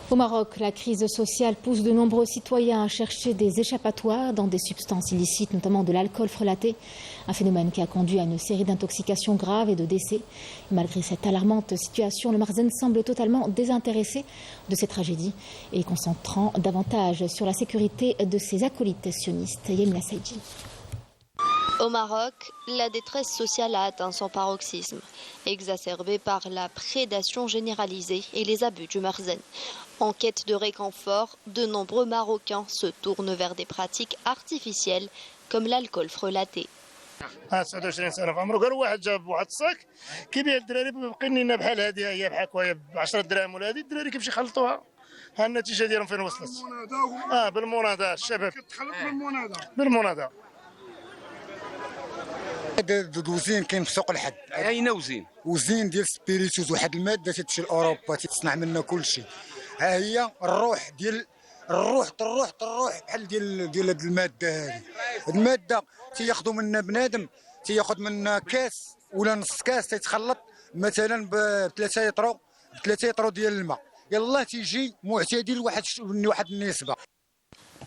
Au Maroc, la crise sociale pousse de nombreux citoyens à chercher des échappatoires dans des substances illicites, notamment de l'alcool frelaté, un phénomène qui a conduit à une série d'intoxications graves et de décès. Malgré cette alarmante situation, le Marzenne semble totalement désintéressé de ces tragédies et concentrant davantage sur la sécurité de ses acolytes sionistes. Yemina Saïdji. Au Maroc, la détresse sociale a atteint son paroxysme, exacerbée par la prédation généralisée et les abus du Marzenne. En quête de réconfort, de nombreux Marocains se tournent vers des pratiques artificielles comme l'alcool frelaté. 29 سنه في عمره، قال واحد جاب واحد الصاك كيبيع الدراري بقنينه بحال هذه، هي بحال كوايا ب 10 دراهم ولا هذه، الدراري كيمشي يخلطوها. ها النتيجه ديالهم فين وصلت؟ بالمناضه الشباب كتخلط بالمناضه. هذا وزين كاين في سوق الحد. اين وزين؟ وزين ديال سبيريتوز، واحد الماده تمشي لاوروبا تصنع منها كل شيء. ها هي الروح ديال الروح بحال ديال هذه الماده هذه. الماده تياخذوا منها بنادم، تياخذ منها كاس ولا نص كاس، تيتخلط مثلا ب 3 يطرو ديال الماء، يلاه تيجي معتدل واحد النسبه.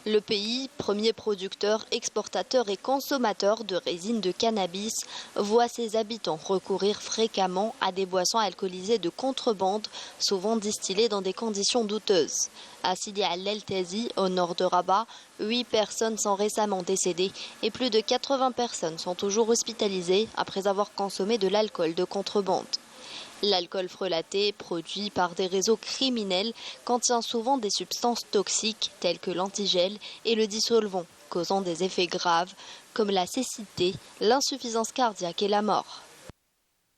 Le pays, premier producteur, exportateur et consommateur de résine de cannabis, voit ses habitants recourir fréquemment à des boissons alcoolisées de contrebande, souvent distillées dans des conditions douteuses. À Sidi al-Eltazi, au nord de Rabat, 8 personnes sont récemment décédées et plus de 80 personnes sont toujours hospitalisées après avoir consommé de l'alcool de contrebande. L'alcool frelaté, produit par des réseaux criminels, contient souvent des substances toxiques telles que l'antigel et le dissolvant, causant des effets graves comme la cécité, l'insuffisance cardiaque et la mort.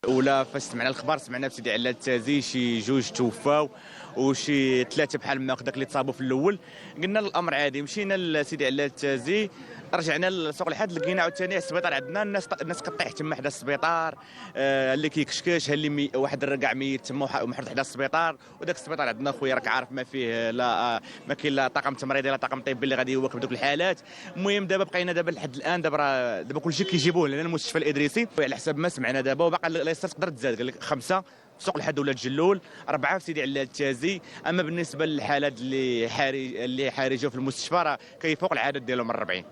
ولا فاش سمعنا الخبر سمعنا في سيدي علات التازي شي جوج توفاو وشي 3 بحال ما داك اللي تصابوا في الاول. قلنا الامر عادي، مشينا لسيدي علات التازي، رجعنا لسوق الحد، لقينا عاوتاني السبيطار عندنا الناس كطيح تما حدا السبيطار، اللي كيكشكش، اللي واحد كاع ميت تما ومحطوط حدا السبيطار. وداك السبيطار عندنا خويا راك عارف ما فيه لا ما كاين لا طاقم تمريضي لا طاقم طبي اللي غادي يواكب دوك الحالات. المهم دابا بقينا دابا لحد الان دابا كلشي كيجيبوه لنا المستشفى الادريسي على حسب ما سمعنا دابا، وباقي لا يستر تقدر تزاد، قال لك 5 في سوق الحد ولا الجلول، 4 في سيدي علات التازي. اما بالنسبه للحالات اللي حارجوا في المستشفى راه كيفوق العدد ديالهم من 40.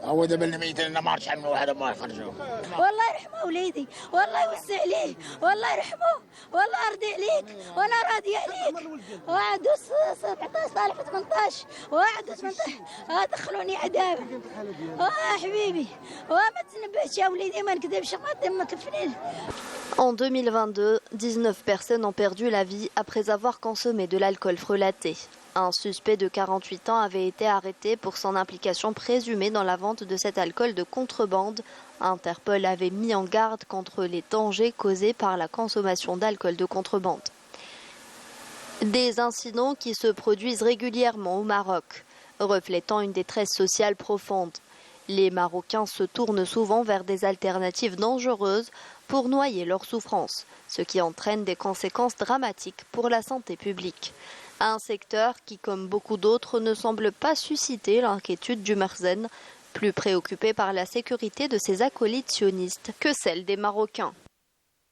هو دابا اللي ميت لنا ما عرفتش عنه واحد ما يخرجوا. والله يرحمه وليدي، والله يوسع عليه، والله يرحمه، والله يرضي عليك، وانا راضيه عليك. وعدو 17 صالح 18 وعدو 18 دخلوني عذاب. حبيبي وما تنبهش يا وليدي، ما نكذبش ما كفنين. En 2022, 19 personnes ont perdu la vie après avoir consommé de l'alcool frelaté. Un suspect de 48 ans avait été arrêté pour son implication présumée dans la vente de cet alcool de contrebande. Interpol avait mis en garde contre les dangers causés par la consommation d'alcool de contrebande. Des incidents qui se produisent régulièrement au Maroc, reflétant une détresse sociale profonde. Les Marocains se tournent souvent vers des alternatives dangereuses pour noyer leurs souffrances, ce qui entraîne des conséquences dramatiques pour la santé publique. Un secteur qui, comme beaucoup d'autres, ne semble pas susciter l'inquiétude du Marzenne, plus préoccupé par la sécurité de ses acolytes sionistes que celle des Marocains.